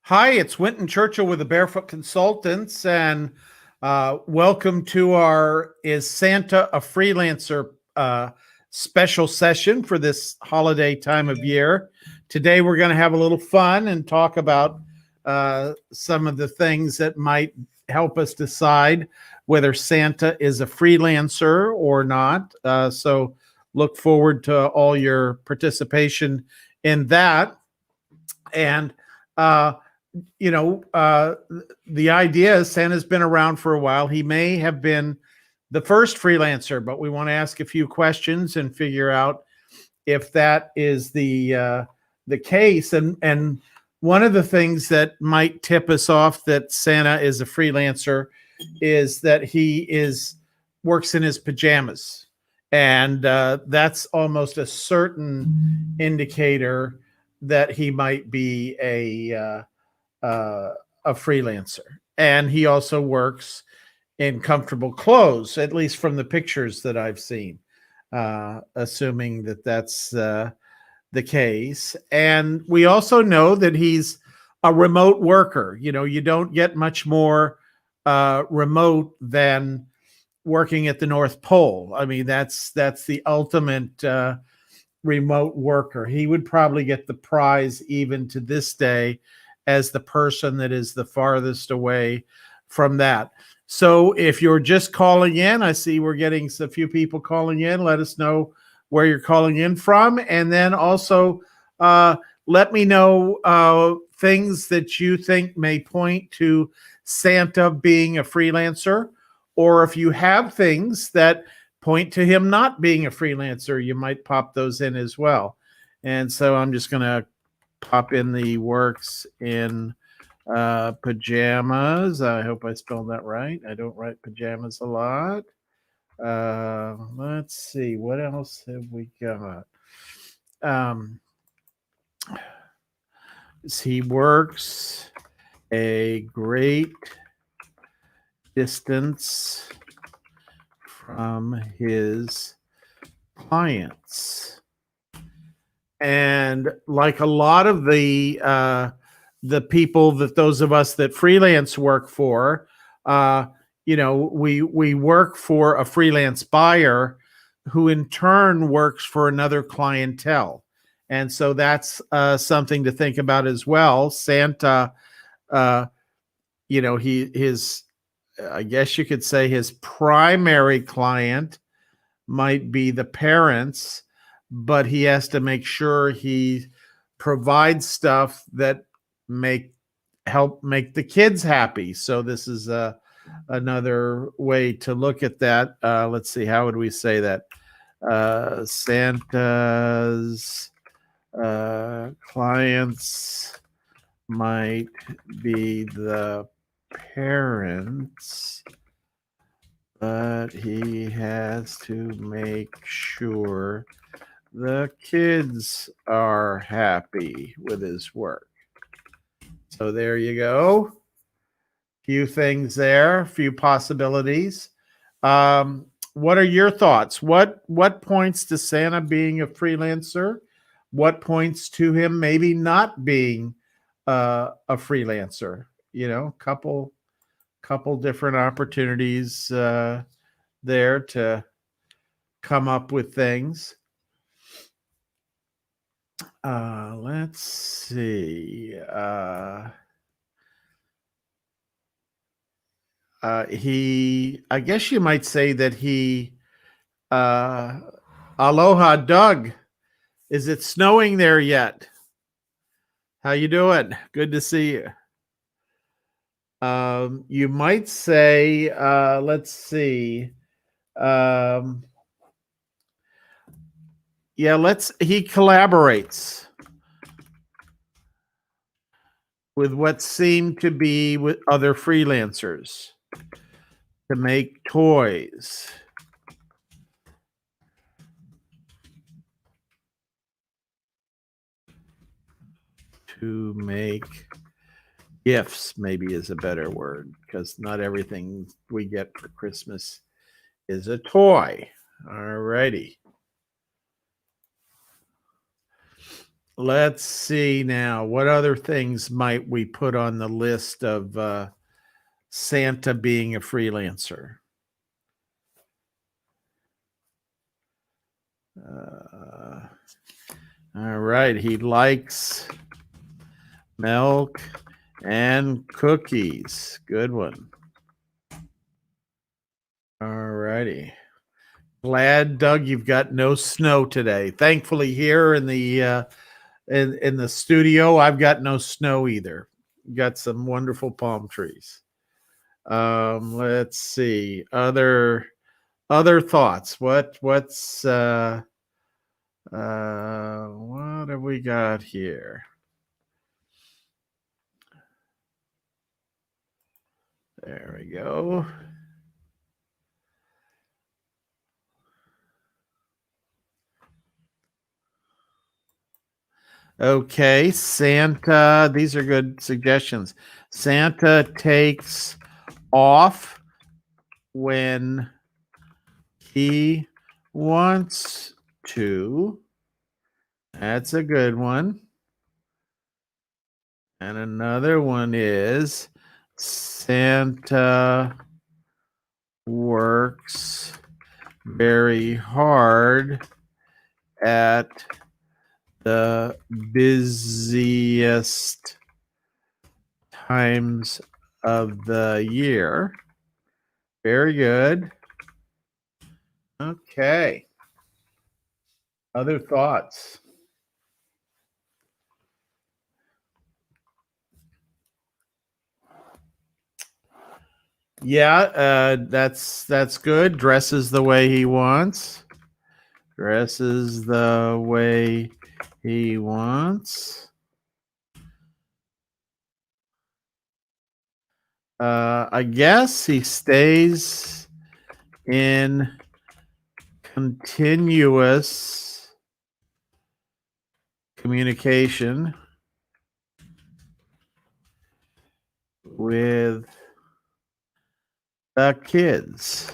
Hi, it's Winton Churchill with the Barefoot Consultants, and welcome to our Is Santa a Freelancer special session for this holiday time of year. Today, we're going to have a little fun and talk about some of the things that might help us decide whether Santa is a freelancer or not. So, look forward to all your participation in that. And the idea is Santa's been around for a while. He may have been the first freelancer, but we want to ask a few questions and figure out if that is the case. And one of the things that might tip us off that Santa is a freelancer is that he works in his pajamas, and that's almost a certain indicator that he might be a freelancer. And he also works in comfortable clothes, at least from the pictures that I've seen, assuming that that's the case. And we also know that he's a remote worker. You know, you don't get much more remote than working at the North Pole. I mean, that's the ultimate remote worker. He would probably get the prize even to this day as the person that is the farthest away from that. So if you're just calling in, I see we're getting a few people calling in. Let us know where you're calling in from. And then also let me know things that you think may point to Santa being a freelancer, or if you have things that point to him not being a freelancer, you might pop those in as well. And so I'm just going to pop in the works in pajamas. I hope I spelled that right. I don't write pajamas a lot. Let's see. What else have we got? He works a great distance from his clients. And like a lot of the people that those of us that freelance work for, we work for a freelance buyer who in turn works for another clientele. And so that's something to think about as well. Santa, I guess you could say his primary client might be the parents, but he has to make sure he provides stuff that help make the kids happy. So this is another way to look at that. Let's see, how would we say that? Santa's clients might be the parents, but he has to make sure the kids are happy with his work. So there you go. Few things there, few possibilities. What are your thoughts? What points to Santa being a freelancer? What points to him maybe not being a freelancer? You know, couple different opportunities there to come up with things. Let's see. I guess you might say that aloha, Doug. Is it snowing there yet? How you doing? Good to see you. You might say, let's see. He collaborates with what seem to be with other freelancers to make toys. To make gifts, maybe is a better word, because not everything we get for Christmas is a toy. All righty. Let's see now. What other things might we put on the list of Santa being a freelancer? All right. He likes milk and cookies. Good one. All righty. Glad, Doug, you've got no snow today. Thankfully, here in the studio, I've got no snow either. Got some wonderful palm trees. Let's see. Other thoughts. What have we got here? There we go. Okay, Santa, these are good suggestions. Santa takes off when he wants to. That's a good one. And another one is Santa works very hard at the busiest times of the year. Very good. Okay. Other thoughts? Yeah, that's good. Dresses the way he wants. Dresses the way he wants. I guess he stays in continuous communication with the kids.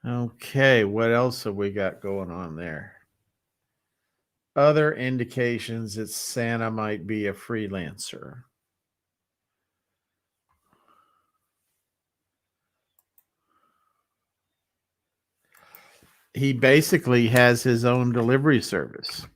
Okay, what else have we got going on there? Other indications that Santa might be a freelancer. He basically has his own delivery service.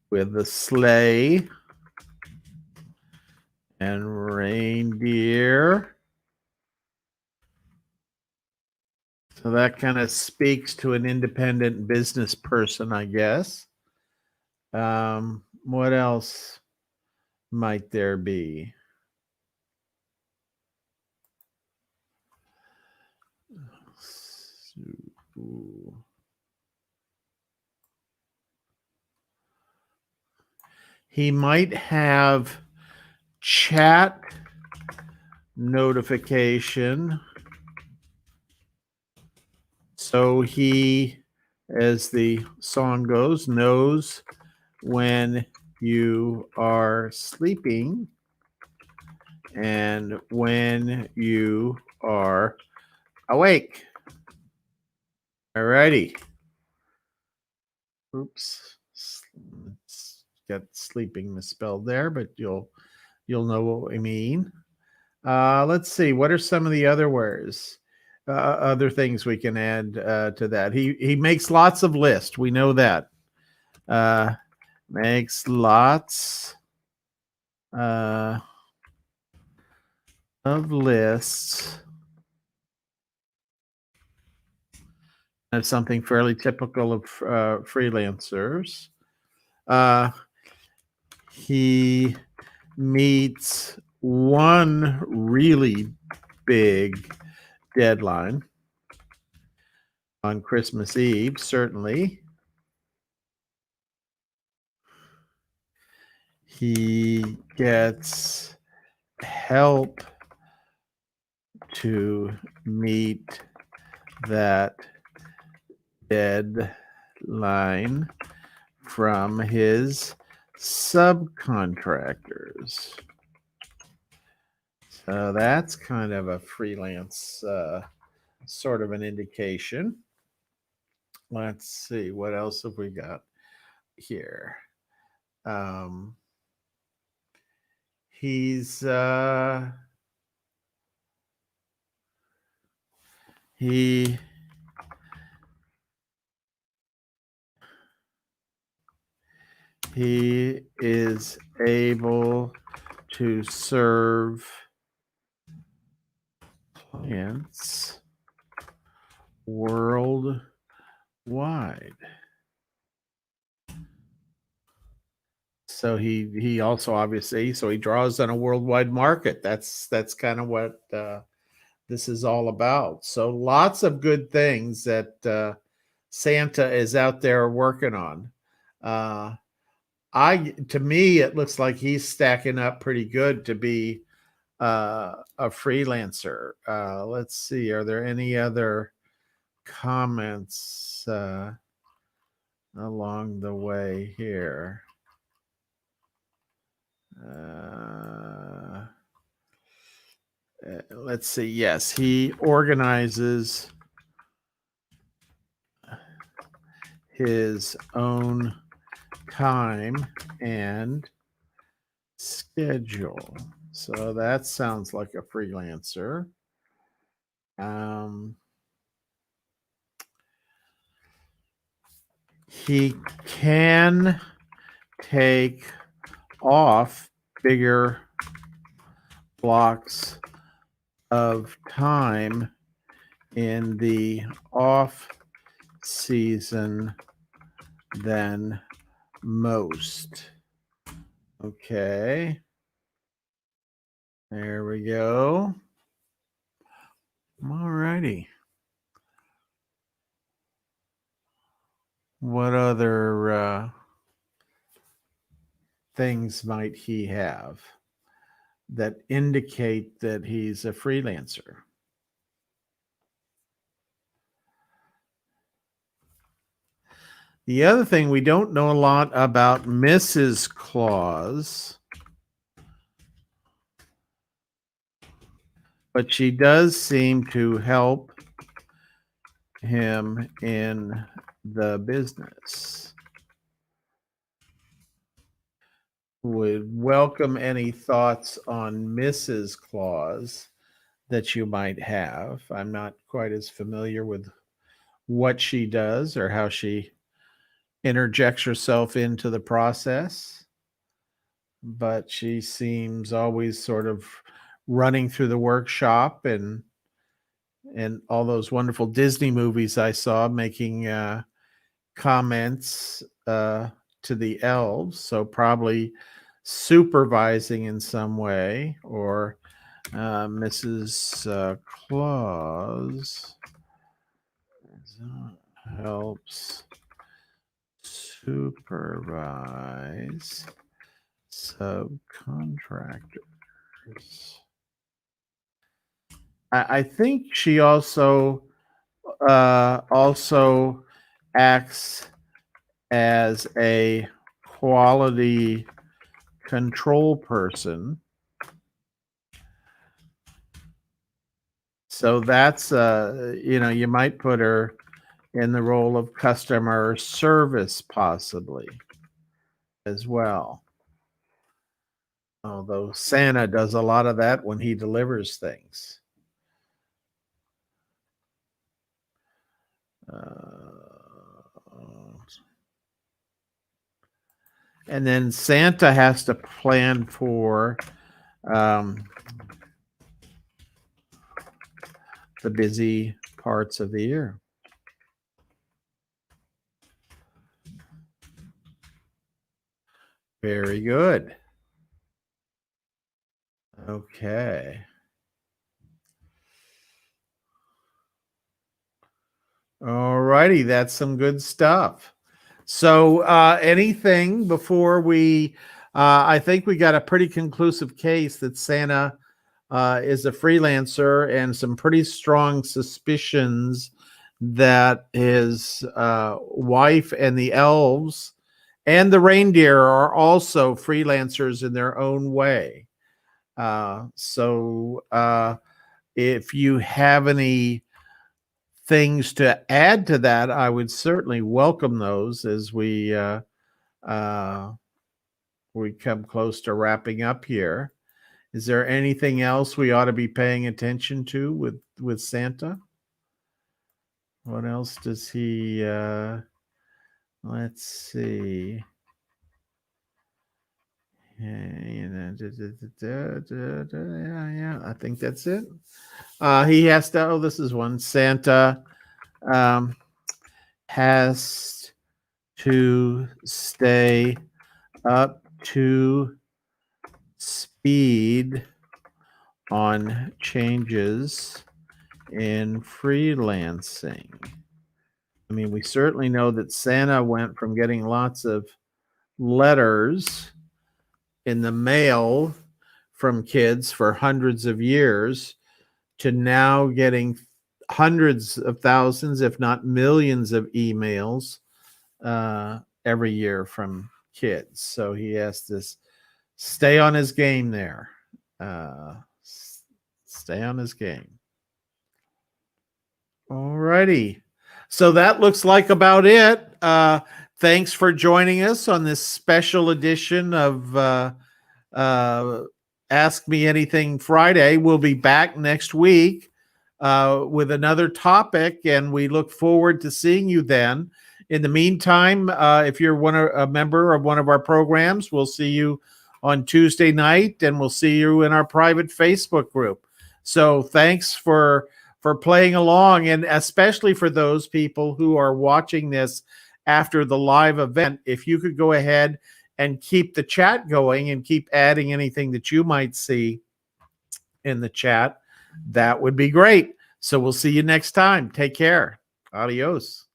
With the sleigh and reindeer. So that kind of speaks to an independent business person, I guess. What else might there be? He might have chat notification. So he, as the song goes, knows when you are sleeping and when you are awake. All righty. Oops. Got sleeping misspelled there, but you'll know what I mean. Let's see. What are some of the other words? Other things we can add to that. He makes lots of lists. We know that. Makes lots of lists. That's something fairly typical of freelancers. He meets one really big deadline on Christmas Eve, certainly. He gets help to meet that deadline from his subcontractors. So that's kind of a freelance sort of an indication. Let's see, what else have we got here? Um, he's he he is able to serve clients worldwide. So he also obviously, so he draws on a worldwide market. That's kind of what this is all about. So lots of good things that Santa is out there working on. Uh, to me, it looks like he's stacking up pretty good to be a freelancer. Let's see, are there any other comments along the way here? Let's see. Yes, he organizes his own time and schedule. So that sounds like a freelancer. He can take off bigger blocks of time in the off season than most. Okay. There we go. All righty. What other things might he have that indicate that he's a freelancer? The other thing, we don't know a lot about Mrs. Claus, but she does seem to help him in the business. Would welcome any thoughts on Mrs. Claus that you might have. I'm not quite as familiar with what she does or how she interjects herself into the process, but she seems always sort of running through the workshop and all those wonderful Disney movies I saw, making comments to the elves. So probably supervising in some way, or Mrs. Claus helps supervise subcontractors. I think she also acts as a quality control person. So that's you might put her in the role of customer service possibly as well. Although Santa does a lot of that when he delivers things. And then Santa has to plan for the busy parts of the year. Very good. Okay. All righty, that's some good stuff. So anything before we I think we got a pretty conclusive case that Santa is a freelancer, and some pretty strong suspicions that his wife and the elves and the reindeer are also freelancers in their own way. So if you have any things to add to that, I would certainly welcome those as we come close to wrapping up here. Is there anything else we ought to be paying attention to with Santa? What else does he let's see. Yeah, I think that's it. He has to, oh, this is one. Santa has to stay up to speed on changes in freelancing. I mean, we certainly know that Santa went from getting lots of letters in the mail from kids for hundreds of years to now getting hundreds of thousands, if not millions, of emails every year from kids. So he has to stay on his game there. Stay on his game. All righty. So that looks like about it. Thanks for joining us on this special edition of Ask Me Anything Friday. We'll be back next week with another topic, and we look forward to seeing you then. In the meantime, if you're a member of one of our programs, we'll see you on Tuesday night, and we'll see you in our private Facebook group. So thanks for playing along, and especially for those people who are watching this after the live event, if you could go ahead and keep the chat going and keep adding anything that you might see in the chat, that would be great. So we'll see you next time. Take care. Adios.